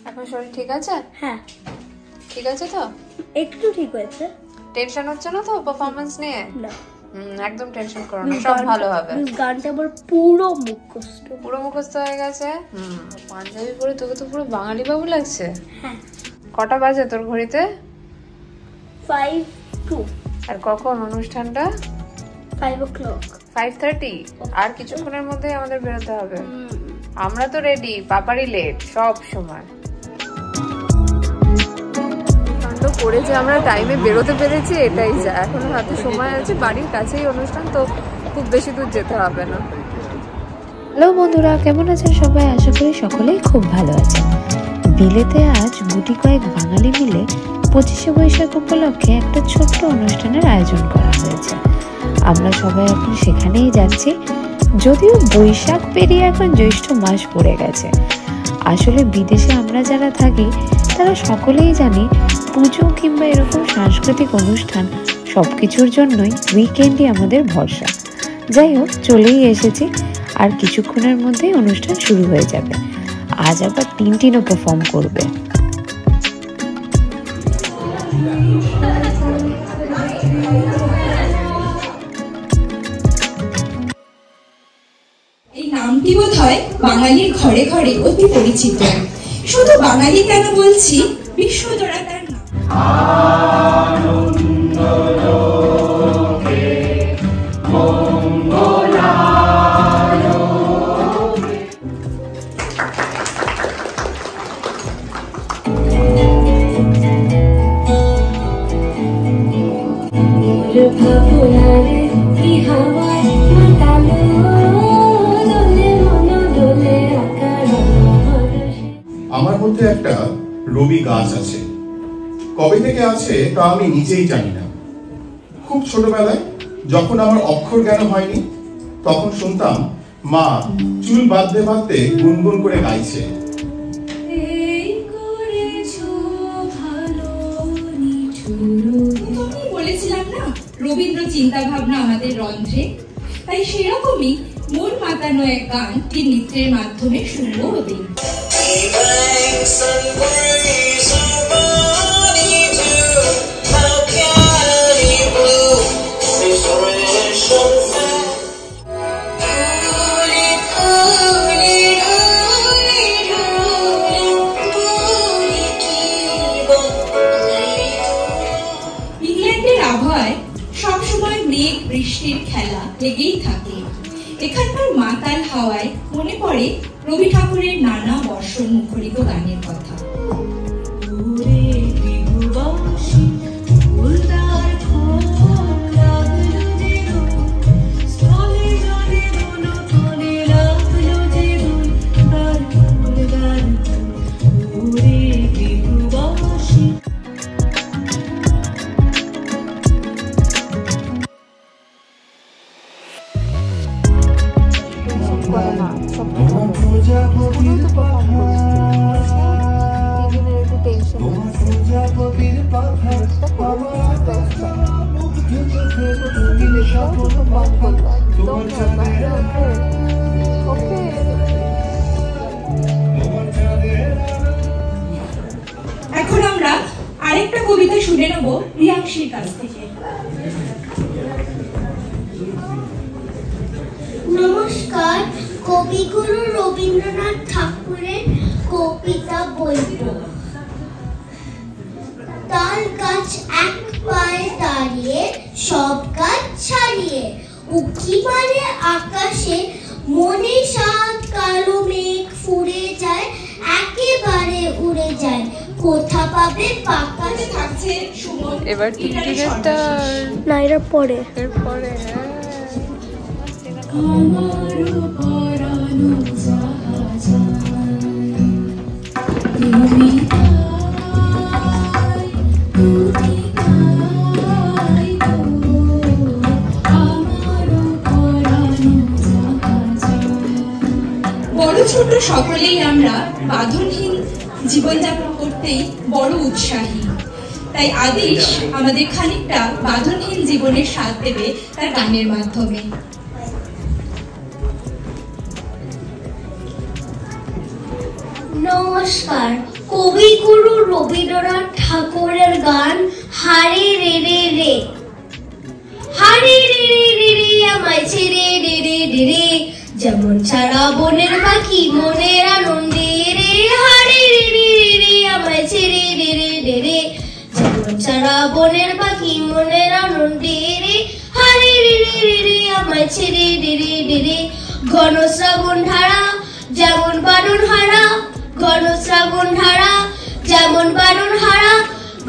এখন শরীর ঠিক আছে? হ্যাঁ ঠিক আছে তো? একটু ঠিক হয়েছে। টেনশন হচ্ছে না তো পারফরম্যান্স নিয়ে? না একদম টেনশন করো না, সব ভালো হবে। গানটা আমার পুরো মুখস্থ হয়ে গেছে। পাঞ্জাবি পরে তোকে তো পুরো বাঙালি বাবু লাগছে। হ্যাঁ। কটা বাজে তোর ঘড়িতে? 5:02। আর কখন অনুষ্ঠানটা? 5 o'clock। 5:30। আর কিছুক্ষণের মধ্যেই আমাদের বেরোতে হবে। আমরা তো রেডি, পাপারই লেট সব সময়। করে যে আমরা টাইমে বেরোতে পেরেছি এটাই যা। এখনো হাতে সময় আছে, বাড়ির কাছেই অনুষ্ঠান, তো খুব বেশি দূর যেতে হবে না। হ্যালো বন্ধুরা, কেমন আছেন সবাই? আশা করি সকলেই খুব ভালো আছেন। বিলেতে আজ গুটি কয়েক বাঙালি মিলে 25শে বৈশাখ উপলক্ষে একটা ছোট্ট অনুষ্ঠানের আয়োজন করা হয়েছে। আমরা সবাই এখন সেখানেই যাচ্ছি। যদিও বৈশাখ পেরিয়ে এখন জ্যৈষ্ঠ মাস পড়ে গেছে। আসলে বিদেশে আমরা যারা থাকি তারা সকলেই জানি পুজো কিংবা এরকম সাংস্কৃতিক অনুষ্ঠান সবকিছুর জন্যই উইকেন্ডই আমাদের ভরসা। যাই হোক, চলেই এসেছি, আর কিছুক্ষণের মধ্যেই অনুষ্ঠান শুরু হয়ে যাবে। আজ আবার টিনটিনও পারফর্ম করবে। এই নামটি বোধহয় বাঙালির ঘরে ঘরে অতি পরিচিত। শুধু বাঙালি কেন বলছি, বিশ্বজোড়া তার নাম। আমার মধ্যে একটা রবি গাছ আছে, কবে থেকে আছে তা আমি নিজেই জানি না। খুব ছোটবেলায় যখন আমার অক্ষর জ্ঞান হয়নি, তখন শুনতাম মা চুল বাঁধতে বাঁধতে গুনগুন করে গাইছে। বলেছিলাম না, রবীন্দ্র চিন্তা ভাবনা আমাদের রন্ধ্রে, তাই সেরকমই মন মাতানো এক গান কি নৃত্যের মাধ্যমে শুনবো হবে। ইংল্যান্ডের আবহাওয়ায় সবসময় মেঘ বৃষ্টির খেলা লেগেই থাকে। এখানকার মাতাল হাওয়ায় মনে পড়ে রবি ঠাকুরের নানা বর্ষণ মুখরিত গানের কথা। এখন আমরা আরেকটা কবিতা শুনে নেব রিয়াংশীর কাছ থেকে। নমস্কার, কবিগুরু রবীন্দ্রনাথ ঠাকুরের কবিতা বলব। তাল গাছ এক পায়ে দাঁড়িয়ে, সব গাছ ছাড়িয়ে, উকি মারে আকাশে, মনে সাত কালো মেঘ ফুরে যায়, একেবারে উড়ে যায়, কোথা পাবে পাকা। থাকছে সুমন। এবার টিকিটেরটা না, এর পরে এরপরে বড় ছোট সকলেই আমরা বাঁধনহীন জীবনযাপন করতেই বড় উৎসাহী। তাই আদিশ আমাদের খানিকটা বাঁধনহীন জীবনের স্বাদ দেবে তার গানের মাধ্যমে। নমস্কার, কবিগুরু রবীন্দ্রনাথ ঠাকুরের গান হারে রে রে রে, হারে রে রে রে রে আমায় ছেড়ে রে রে রে রে, যেমন ছাড়া বনের পাখি মনের আনন্দে রে, হারে রে রে রে রে আমায় ছেড়ে রে রে রে রে, যেমন ছাড়া বনের পাখি মনের আনন্দে রে, হারে রে রে রে রে আমায় ছেড়ে রে রে রে রে, ঘন শ্রাবণ ধারা যেমন বানর হারা, ঘন শ্রাবণ ধারা যেমন বানর হারা,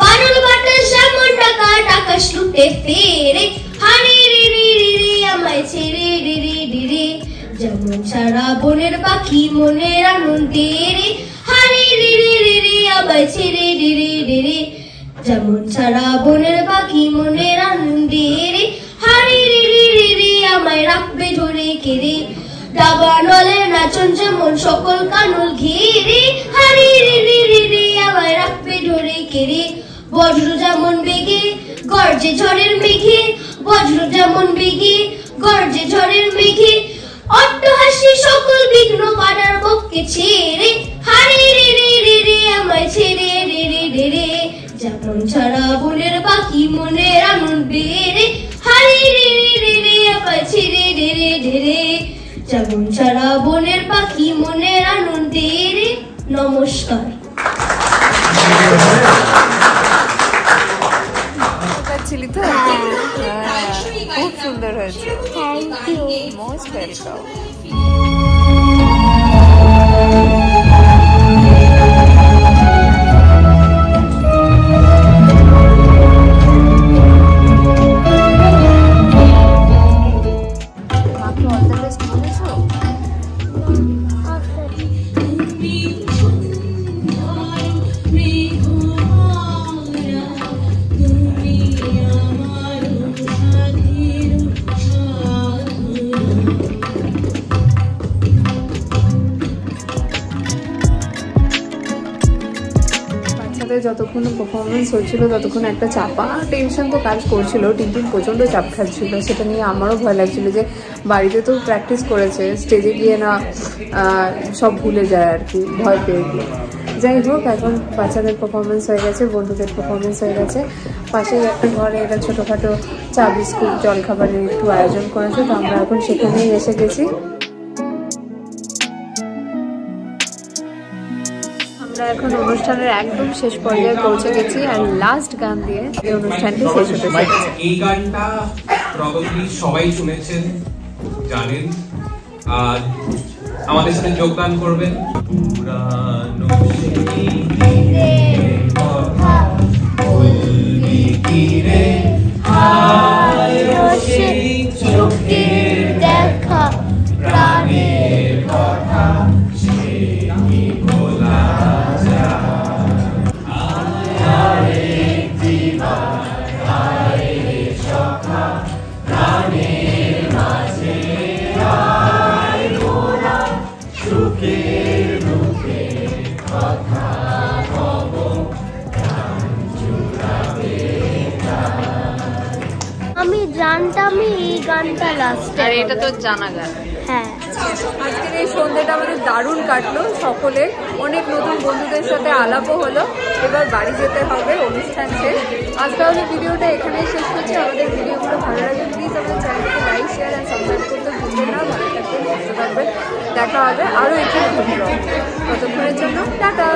বানর বাতাস যেমন ডাকাত আকাশ লুটে ফেরে, হারে রে রে রে রে আমায় ছেড়ে রে রে রে রে, যেমন ছাড়া বনের পাখি মনের আনন্দে রে, হারে রে রে রে রে আমায় ছেড়ে রে রে রে রে, যেমন ছাড়া বনের পাখি মনের আনন্দে রে, হারে রে রে রে রে আমায় রাখবে ধরে কেড়ে, দাবানলের নাচন যেমন সকল কানুল ঘিরে, হারে রে রে রে রে আমায় রাখবে ধরে কেড়ে, বজ্র যেমন বেগে গর্জে ঝড়ের মেঘে, বজ্র যেমন বেগে গর্জে ঝড়ের মেঘে, অট্টহাসি সকল বিঘ্ন বাধার পক্ষে ছেড়ে, হারে রে রে রে রে আমায় ছেড়ে রে রে রে রে, যেমন ছাড়া বনের পাখি মনের আনন্দে রে, হারে রে রে রে রে আমায় ছেড়ে রে রে রে রে, যেমন ছাড়া বনের পাখি মনের আনন্দে রে। নমস্কার। ছিলি তো? খুব সুন্দর হয়েছে। Thank you. Most welcome. যতক্ষণ পারফরমেন্স হচ্ছিল ততক্ষণ একটা চাপা টেনশন তো কাজ করছিল, টিনটিন প্রচণ্ড চাপ খাচ্ছিল, সেটা নিয়ে আমারও ভয় লাগছিল যে বাড়িতে তো প্র্যাকটিস করেছে, স্টেজে গিয়ে না সব ভুলে যায় আর কি, ভয় পেয়ে গিয়ে। যাই হোক, এখন বাচ্চাদের পারফরমেন্স হয়ে গেছে, বন্ধুদের পারফরমেন্স হয়ে গেছে, পাশেই একটা ঘরে এরা ছোটোখাটো চা বিস্কুট জলখাবারের একটু আয়োজন করেছে, তো আমরা এখন সেখানেই এসে গেছি। আমরা এখন অনুষ্ঠানের একদম শেষ পর্যায়ে পৌঁছে গেছি, আর লাস্ট গান দিয়ে এই অনুষ্ঠানটি শেষ হতে চলেছে। এই গানটা প্রবাবলি সবাই শুনেছেন, জানেন, আর আমাদের সাথে যোগদান করবেন। পুরানো সেই দিনের কথা বলবি কি রে, হায় সেই চোখের দেখা, প্রাণের কথা সে কি বলা যায়, আয় জীবন আয় সখা, প্রাণের মাঝে আয় মোরা, সুখের দুঃখে কথা হব, প্রাণ জুড়াবে। আমি জানতাম এই গানটা লাস্ট, আর এটা তো জানা গান। হ্যাঁ, আজকের এই সন্ধ্যাটা আমাদের দারুণ কাটলো, সকলে অনেক নতুন বন্ধুদের সাথে আলাপও হলো। এবার বাড়ি যেতে হবে, অনুষ্ঠান শেষ। আজ তাহলে ভিডিওটা এখানেই শেষ করছি। আমাদের ভিডিওগুলো ভালো লাগে প্লিজ আমাদের চ্যানেলকে লাইক শেয়ার অ্যান্ড সাবস্ক্রাইব করতে ভুলবেন না। ভালো থাকবেন, সুস্থ থাকবেন, দেখা হবে আরও একটু ভিডিও। ততক্ষণের জন্য টাটা।